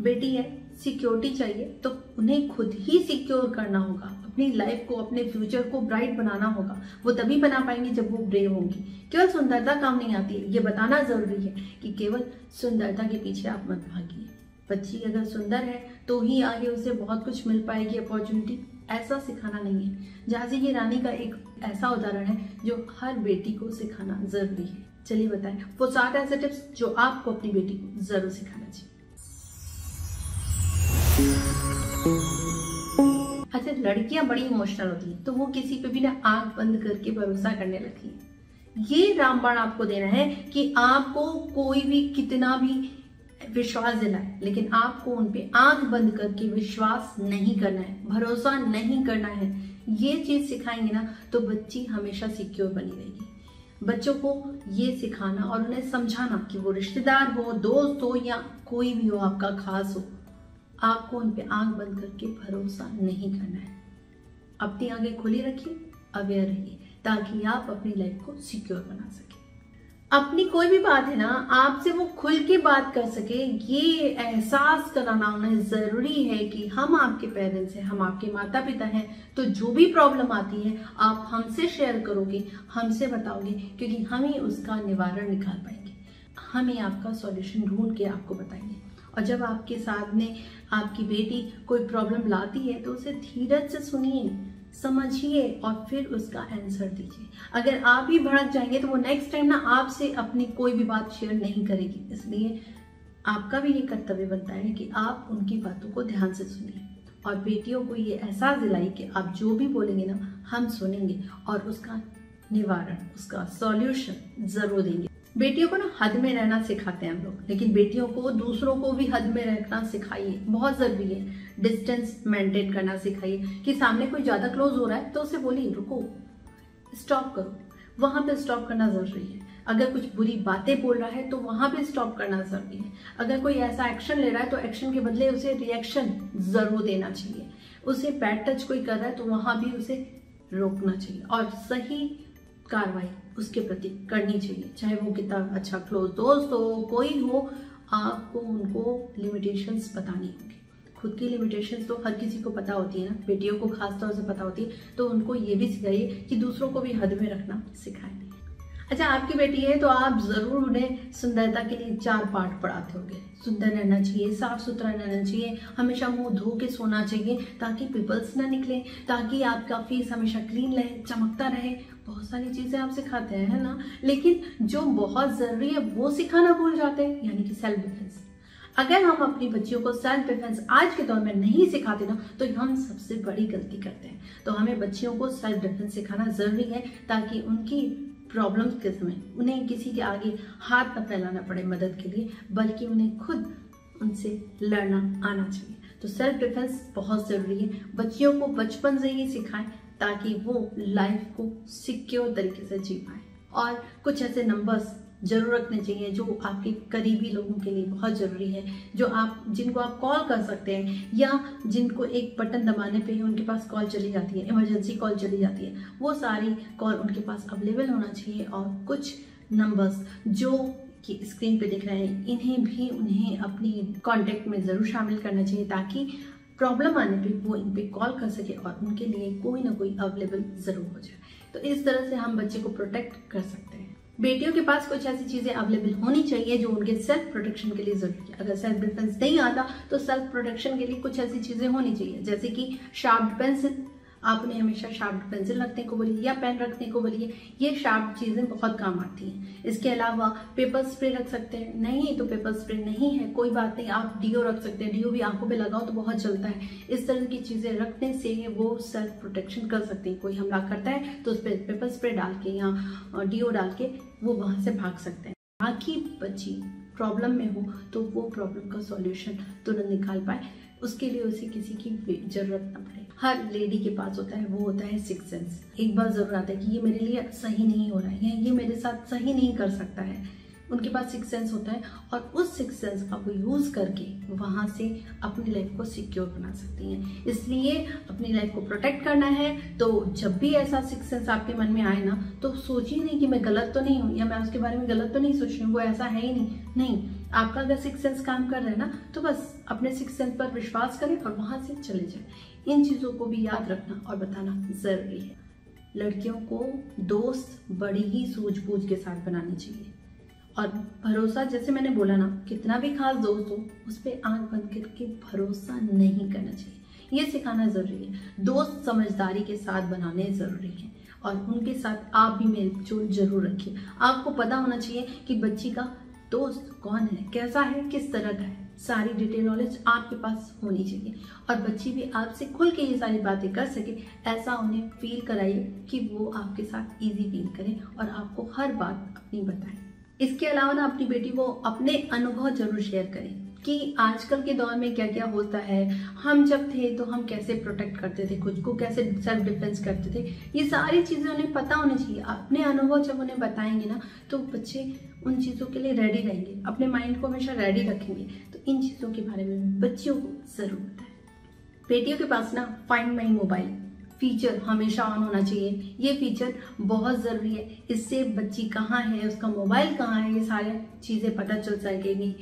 बेटी है, सिक्योरिटी चाहिए, तो उन्हें खुद ही सिक्योर करना होगा। अपनी लाइफ को, अपने फ्यूचर को ब्राइट बनाना होगा। वो तभी बना पाएंगे जब वो ब्रेव होंगी। केवल सुंदरता काम नहीं आती है, ये बताना जरूरी है कि केवल सुंदरता के पीछे आप मत भागिए। बच्ची अगर सुंदर है तो ही आगे उसे बहुत कुछ मिल पाएगी, अपॉर्चुनिटी। ऐसा सिखाना नहीं है। झांसी की रानी का एक ऐसा उदाहरण है जो हर बेटी को सिखाना जरूरी है। चलिए बताएं वो 7 ऐसे टिप्स जो आपको अपनी बेटी को जरूर सिखाना चाहिए। अच्छा, लड़कियां बड़ी इमोशनल होती हैं, तो वो किसी पे भी ना आंख बंद करके भरोसा करने लगती हैं। ये रामबाण आपको देना है कि आपको कोई भी कितना भी विश्वास दिलाए, लेकिन आपको उनपे आंख बंद करके विश्वास नहीं करना है, भरोसा नहीं करना है। ये चीज सिखाएंगे ना तो बच्ची हमेशा सिक्योर बनी रहेगी। बच्चों को ये सिखाना और उन्हें समझाना कि वो रिश्तेदार हो, दोस्त हो या कोई भी हो आपका खास हो, आपको उन पे आंख बंद करके भरोसा नहीं करना है। अपनी आंखें खुली रखिए, अवेयर रहिए, ताकि आप अपनी लाइफ को सिक्योर बना सके। अपनी कोई भी बात है ना, आपसे वो खुल के बात कर सके, ये एहसास कराना उन्हें जरूरी है कि हम आपके पेरेंट्स हैं, हम आपके माता पिता हैं। तो जो भी प्रॉब्लम आती है आप हमसे शेयर करोगे, हमसे बताओगे, क्योंकि हम ही उसका निवारण निकाल पाएंगे। हम ही आपका सॉल्यूशन ढूंढ के आपको बताएंगे। और जब आपके साथ में आपकी बेटी कोई प्रॉब्लम लाती है तो उसे धीरज से सुनिए, समझिए और फिर उसका आंसर दीजिए। अगर आप ही भड़क जाएंगे तो वो नेक्स्ट टाइम ना आपसे अपनी कोई भी बात शेयर नहीं करेगी। इसलिए आपका भी ये कर्तव्य बनता है कि आप उनकी बातों को ध्यान से सुनिए और बेटियों को ये एहसास दिलाइए कि आप जो भी बोलेंगे ना हम सुनेंगे और उसका निवारण, उसका सॉल्यूशन जरूर देंगे। बेटियों को ना हद में रहना सिखाते हैं हम लोग, लेकिन बेटियों को दूसरों को भी हद में रखना सिखाइए, बहुत जरूरी है। डिस्टेंस मेंटेन करना सिखाइए कि सामने कोई ज्यादा क्लोज हो रहा है तो उसे बोलिए रुको, स्टॉप करो, वहां पे स्टॉप करना जरूरी है। अगर कुछ बुरी बातें बोल रहा है तो वहां पे स्टॉप करना जरूरी है। अगर कोई ऐसा एक्शन ले रहा है तो एक्शन के बदले उसे रिएक्शन जरूर देना चाहिए। उसे बैड टच कोई कर रहा है तो वहां भी उसे रोकना चाहिए और सही कार्रवाई उसके प्रति करनी चाहिए, चाहे वो कितना अच्छा क्लोज दोस्त हो, कोई हो। आपको उनको लिमिटेशंस बतानी होगी। खुद की लिमिटेशंस तो हर किसी को पता होती है ना, बेटियों को खास तौर से पता होती है, तो उनको ये भी सिखाइए कि दूसरों को भी हद में रखना सिखाएं। अच्छा, आपकी बेटी है तो आप जरूर उन्हें सुंदरता के लिए 4 पाठ पढ़ाते होंगे। सुंदर रहना चाहिए, साफ सुथरा रहना चाहिए, हमेशा मुंह धो के सोना चाहिए ताकि पिंपल्स ना निकले, ताकि आपका फेस हमेशा क्लीन रहे, चमकता रहे। बहुत सारी चीजें आप सिखाते हैं, है ना, लेकिन जो बहुत जरूरी है वो सिखाना भूल जाते हैं, यानी कि सेल्फ डिफेंस। अगर हम अपनी बच्चियों को सेल्फ डिफेंस आज के दौर में नहीं सिखाते ना तो हम सबसे बड़ी गलती करते हैं। तो हमें बच्चियों को सेल्फ डिफेंस सिखाना जरूरी है ताकि उनकी प्रॉब्लम्स के समय उन्हें किसी के आगे हाथ न फैलाना पड़े मदद के लिए, बल्कि उन्हें खुद उनसे लड़ना आना चाहिए। तो सेल्फ डिफेंस बहुत जरूरी है। बच्चियों को बचपन से ही सिखाएं ताकि वो लाइफ को सिक्योर तरीके से जी पाए। और कुछ ऐसे नंबर्स जरूर रखने चाहिए जो आपके करीबी लोगों के लिए बहुत जरूरी है, जिनको आप कॉल कर सकते हैं या जिनको एक बटन दबाने पे ही उनके पास कॉल चली जाती है, इमरजेंसी कॉल चली जाती है। वो सारी कॉल उनके पास अवेलेबल होना चाहिए। और कुछ नंबर्स जो कि स्क्रीन पे दिख रहे हैं इन्हें भी उन्हें अपनी कॉन्टेक्ट में जरूर शामिल करना चाहिए ताकि प्रॉब्लम आने पे वो इन पे कॉल कर सके और उनके लिए कोई ना कोई अवेलेबल जरूर हो जाए। तो इस तरह से हम बच्चे को प्रोटेक्ट कर सकते हैं। बेटियों के पास कुछ ऐसी चीजें अवेलेबल होनी चाहिए जो उनके सेल्फ प्रोटेक्शन के लिए जरूरी है। अगर सेल्फ डिफेंस नहीं आता तो सेल्फ प्रोटेक्शन के लिए कुछ ऐसी चीजें होनी चाहिए, जैसे कि शार्प पेंसिल। आप उन्हें हमेशा शार्प पेंसिल रखने को बोलिए या पेन रखने को बोलिए, ये शार्प चीजें बहुत काम आती हैं। इसके अलावा पेपर स्प्रे रख सकते हैं, नहीं तो पेपर स्प्रे नहीं है कोई बात नहीं, आप डीओ रख सकते हैं। डीओ भी आंखों पे लगाओ तो बहुत चलता है। इस तरह की चीजें रखने से वो सेल्फ प्रोटेक्शन कर सकते हैं। कोई हमला करता है तो उस पर पेपर स्प्रे डाल के या डीओ डाल के वो वहां से भाग सकते हैं। बाकी बच्ची प्रॉब्लम में हो तो वो प्रॉब्लम का सॉल्यूशन तुरंत निकाल पाए, उसके लिए उसे किसी की जरूरत न पड़े। हर लेडी के पास होता है, वो होता है सिक्स सेंस। एक बार जरूर आता है कि ये मेरे लिए सही नहीं हो रहा है या ये मेरे साथ सही नहीं कर सकता है। उनके पास सिक्स सेंस होता है और उस सिक्स सेंस का वो यूज करके वहां से अपनी लाइफ को सिक्योर बना सकती हैं। इसलिए अपनी लाइफ को प्रोटेक्ट करना है तो जब भी ऐसा सिक्स सेंस आपके मन में आए ना, तो सोचिए नहीं कि मैं गलत तो नहीं हूँ या मैं उसके बारे में गलत तो नहीं सोच रही हूँ, वो ऐसा है ही नहीं। आपका अगर सिक्स सेंस काम कर रहा है ना, तो बस अपने सिक्स सेंस पर विश्वास करें और वहां से चले जाए। इन चीजों को भी याद रखना और बताना जरूरी है। लड़कियों को दोस्त बड़ी ही सूझबूझ के साथ बनानी चाहिए और भरोसा, जैसे मैंने बोला ना, कितना भी खास दोस्त हो उस पर आंख बंद करके भरोसा नहीं करना चाहिए। ये सिखाना जरूरी है। दोस्त समझदारी के साथ बनाने जरूरी है और उनके साथ आप भी मेलजोल जरूर रखिए। आपको पता होना चाहिए कि बच्ची का दोस्त कौन है, कैसा है, किस तरह का है, सारी डिटेल नॉलेज आपके पास होनी चाहिए और बच्ची भी आपसे खुल के ये सारी बातें कर सके। ऐसा उन्हें फील कराइए कि वो आपके साथ इजी फील करें और आपको हर बात अपनी बताएं। इसके अलावा ना अपनी बेटी को अपने अनुभव जरूर शेयर करें कि आजकल के दौर में क्या क्या होता है, हम जब थे तो हम कैसे प्रोटेक्ट करते थे खुद को, कैसे सेल्फ डिफेंस करते थे। ये सारी चीजें उन्हें पता होनी चाहिए। अपने अनुभव जब उन्हें बताएंगे ना, तो बच्चे उन चीजों के लिए रेडी रहेंगे, अपने माइंड को हमेशा रेडी रखेंगे। तो इन चीजों के बारे में बच्चियों को जरूर बताएं। बेटियों के पास ना फाइंड माई मोबाइल फीचर हमेशा ऑन होना चाहिए। ये फीचर बहुत जरूरी है। इससे बच्ची कहाँ है, उसका मोबाइल कहाँ है, ये सारी चीजें पता चल सकेगी।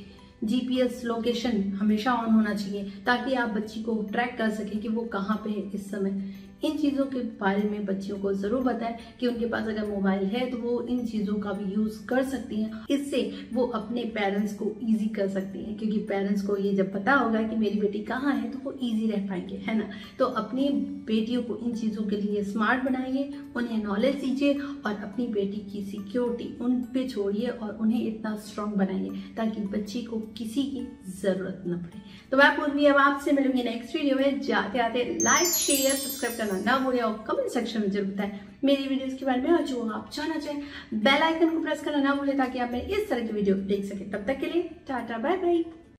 GPS लोकेशन हमेशा ऑन होना चाहिए ताकि आप बच्ची को ट्रैक कर सके कि वो कहाँ पे है इस समय। इन चीज़ों के बारे में बच्चियों को ज़रूर बताएं कि उनके पास अगर मोबाइल है तो वो इन चीज़ों का भी यूज़ कर सकती हैं। इससे वो अपने पेरेंट्स को इजी कर सकती हैं, क्योंकि पेरेंट्स को ये जब पता होगा कि मेरी बेटी कहाँ है तो वो इजी रह पाएंगे, है ना। तो अपनी बेटियों को इन चीज़ों के लिए स्मार्ट बनाइए, उन्हें नॉलेज दीजिए और अपनी बेटी की सिक्योरिटी उन पे छोड़िए और उन्हें इतना स्ट्रांग बनाइए ताकि बच्ची को किसी की ज़रूरत न पड़े। तो मैं पूर्वी अब आपसे मिलूंगी नेक्स्ट वीडियो में। जाते आते लाइक शेयर सब्सक्राइब करना ना भूलें और कमेंट सेक्शन में जरूर बताएं मेरी वीडियोस के बारे में और जो आप जानना चाहें। बेल आइकन को प्रेस करना ना भूलें ताकि आप मेरे इस तरह की वीडियो देख सकें। तब तक के लिए टाटा बाय बाय।